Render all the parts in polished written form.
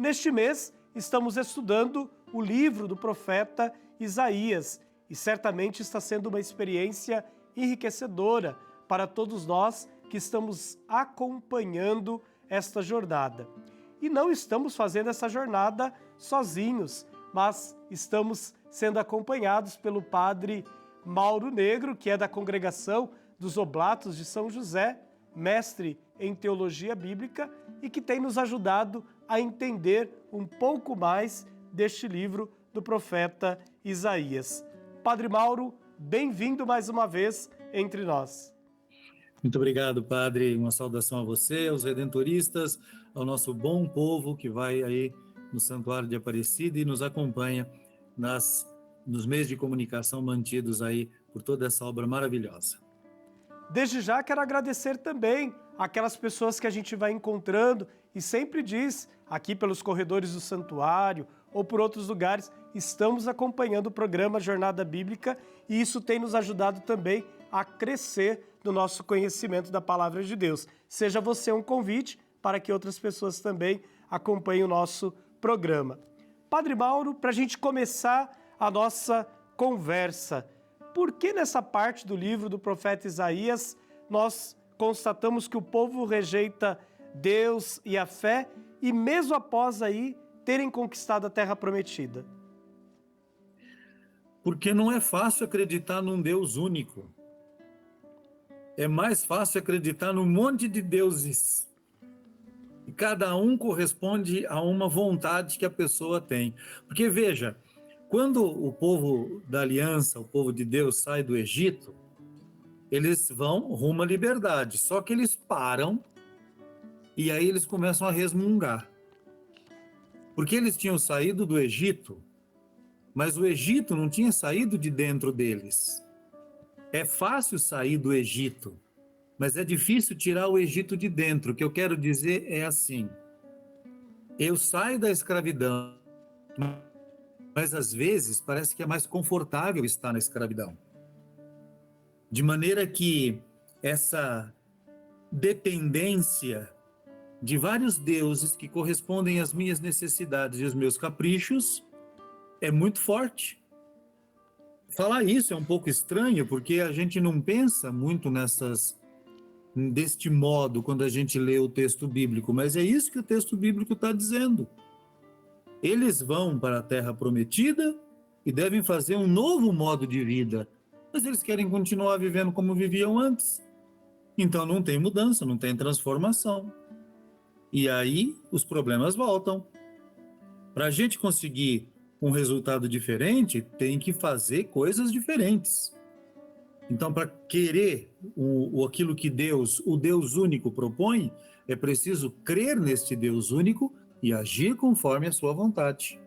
Neste mês, estamos estudando o livro do profeta Isaías e certamente está sendo uma experiência enriquecedora para todos nós que estamos acompanhando esta jornada. E não estamos fazendo essa jornada sozinhos, mas estamos sendo acompanhados pelo padre Mauro Negro, que é da congregação dos Oblatos de São José, mestre em teologia bíblica e que tem nos ajudado a entender um pouco mais deste livro do profeta Isaías. Padre Mauro, bem-vindo mais uma vez entre nós. Muito obrigado, Padre. Uma saudação a você, aos redentoristas, ao nosso bom povo que vai aí no Santuário de Aparecida e nos acompanha nos meios de comunicação mantidos aí por toda essa obra maravilhosa. Desde já quero agradecer também aquelas pessoas que a gente vai encontrando e sempre diz, aqui pelos corredores do santuário ou por outros lugares, estamos acompanhando o programa Jornada Bíblica e isso tem nos ajudado também a crescer no nosso conhecimento da Palavra de Deus. Seja você um convite para que outras pessoas também acompanhem o nosso programa. Padre Mauro, para a gente começar a nossa conversa, por que nessa parte do livro do profeta Isaías nós constatamos que o povo rejeita Deus e a fé e mesmo após aí terem conquistado a terra prometida? Porque não é fácil acreditar num Deus único. É mais fácil acreditar num monte de deuses. E cada um corresponde a uma vontade que a pessoa tem. Porque veja, quando o povo da aliança, o povo de Deus sai do Egito, eles vão rumo à liberdade. Só que eles param e aí eles começam a resmungar. Porque eles tinham saído do Egito, mas o Egito não tinha saído de dentro deles. É fácil sair do Egito, mas é difícil tirar o Egito de dentro. O que eu quero dizer é assim: eu saio da escravidão, mas às vezes parece que é mais confortável estar na escravidão. De maneira que essa dependência de vários deuses que correspondem às minhas necessidades e aos meus caprichos é muito forte. Falar isso é um pouco estranho, porque a gente não pensa muito deste modo quando a gente lê o texto bíblico, mas é isso que o texto bíblico está dizendo. Eles vão para a terra prometida e devem fazer um novo modo de vida, mas eles querem continuar vivendo como viviam antes. Então não tem mudança, não tem transformação. E aí os problemas voltam. Para a gente conseguir um resultado diferente, tem que fazer coisas diferentes. Então, para querer aquilo que Deus, o Deus único, propõe, é preciso crer neste Deus único e agir conforme a sua vontade.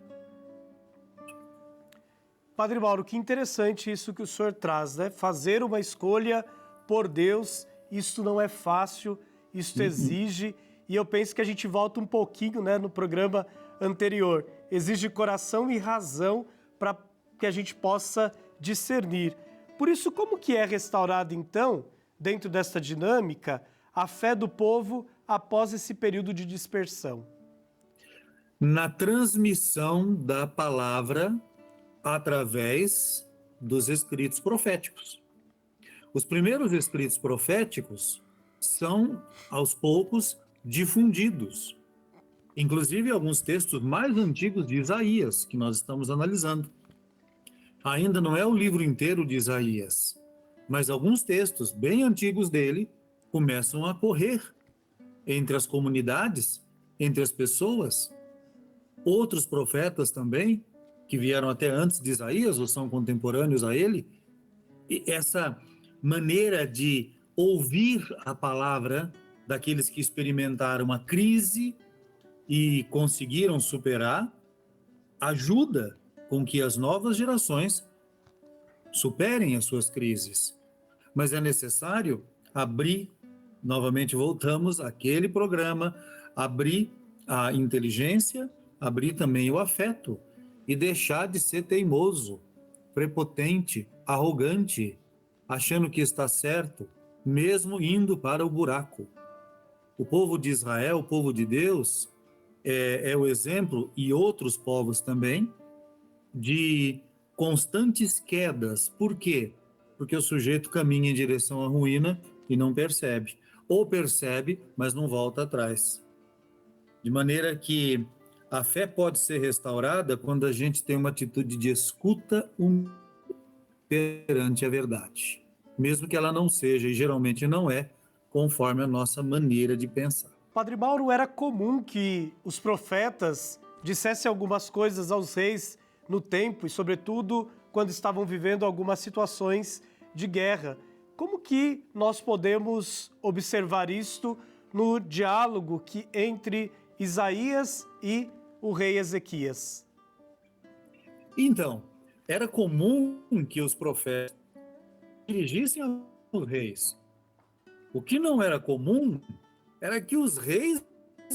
Padre Mauro, que interessante isso que o senhor traz, né? Fazer uma escolha por Deus, isso não é fácil, isso exige, e eu penso que a gente volta um pouquinho, né, no programa anterior, exige coração e razão para que a gente possa discernir. Por isso, como que é restaurada, então, dentro desta dinâmica, a fé do povo após esse período de dispersão? Na transmissão da palavra através dos escritos proféticos. Os primeiros escritos proféticos são, aos poucos, difundidos. Inclusive alguns textos mais antigos de Isaías, que nós estamos analisando. Ainda não é o livro inteiro de Isaías, mas alguns textos bem antigos dele começam a correr entre as comunidades, entre as pessoas. Outros profetas também, que vieram até antes de Isaías, ou são contemporâneos a ele, e essa maneira de ouvir a palavra daqueles que experimentaram uma crise e conseguiram superar, ajuda com que as novas gerações superem as suas crises. Mas é necessário abrir, novamente voltamos àquele programa, abrir a inteligência, abrir também o afeto e deixar de ser teimoso, prepotente, arrogante, achando que está certo, mesmo indo para o buraco. O povo de Israel, o povo de Deus, é o exemplo, e outros povos também, de constantes quedas. Por quê? Porque o sujeito caminha em direção à ruína e não percebe. Ou percebe, mas não volta atrás. De maneira que a fé pode ser restaurada quando a gente tem uma atitude de escuta perante a verdade. Mesmo que ela não seja, e geralmente não é, conforme a nossa maneira de pensar. Padre Mauro, era comum que os profetas dissessem algumas coisas aos reis no tempo e, sobretudo, quando estavam vivendo algumas situações de guerra. Como que nós podemos observar isto no diálogo que entre Isaías e o rei Ezequias? Então, era comum que os profetas dirigissem aos reis. O que não era comum era que os reis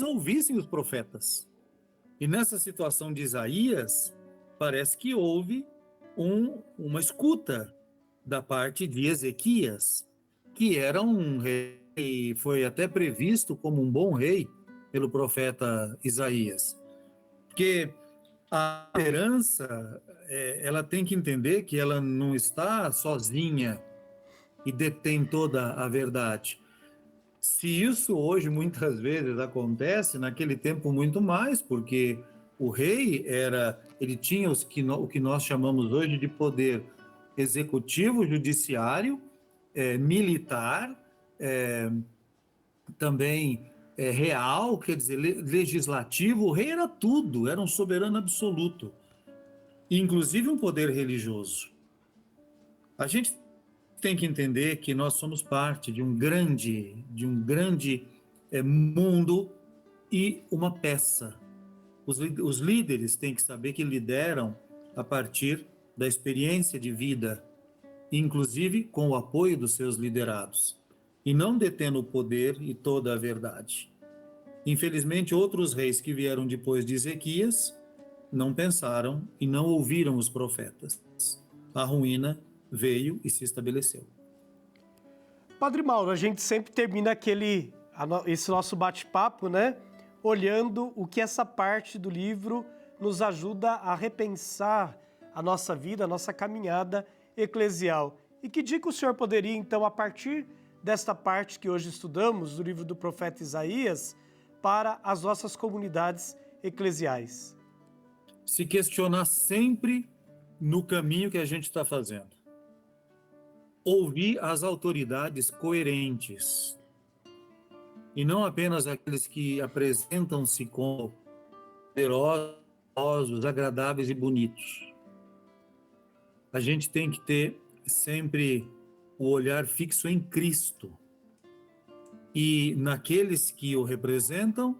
ouvissem os profetas. E nessa situação de Isaías, parece que houve uma escuta da parte de Ezequias, que era um rei, e foi até previsto como um bom rei pelo profeta Isaías. Porque a herança, ela tem que entender que ela não está sozinha e detém toda a verdade. Se isso hoje muitas vezes acontece, naquele tempo muito mais, porque o rei ele tinha o que nós chamamos hoje de poder executivo, judiciário, militar, também real, quer dizer, legislativo. O rei era tudo, era um soberano absoluto, inclusive um poder religioso. A gente tem que entender que nós somos parte de um grande mundo e uma peça. Os líderes têm que saber que lideram a partir da experiência de vida, inclusive com o apoio dos seus liderados, e não detendo o poder e toda a verdade. Infelizmente, outros reis que vieram depois de Ezequias não pensaram e não ouviram os profetas. A ruína veio e se estabeleceu. Padre Mauro, a gente sempre termina esse nosso bate-papo, né? Olhando o que essa parte do livro nos ajuda a repensar a nossa vida, a nossa caminhada eclesial. E que dica o senhor poderia, então, a partir desta parte que hoje estudamos, do livro do profeta Isaías, para as nossas comunidades eclesiais? Se questionar sempre no caminho que a gente está fazendo. Ouvir as autoridades coerentes, e não apenas aqueles que apresentam-se como poderosos, agradáveis e bonitos. A gente tem que ter sempre o olhar fixo em Cristo, e naqueles que o representam,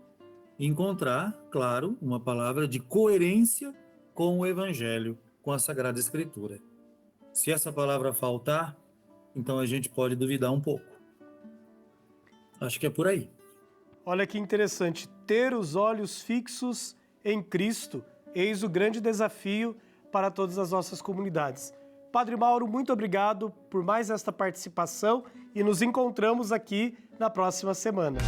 encontrar, claro, uma palavra de coerência com o Evangelho, com a Sagrada Escritura. Se essa palavra faltar, então a gente pode duvidar um pouco. Acho que é por aí. Olha que interessante, ter os olhos fixos em Cristo, eis o grande desafio para todas as nossas comunidades. Padre Mauro, muito obrigado por mais esta participação e nos encontramos aqui na próxima semana.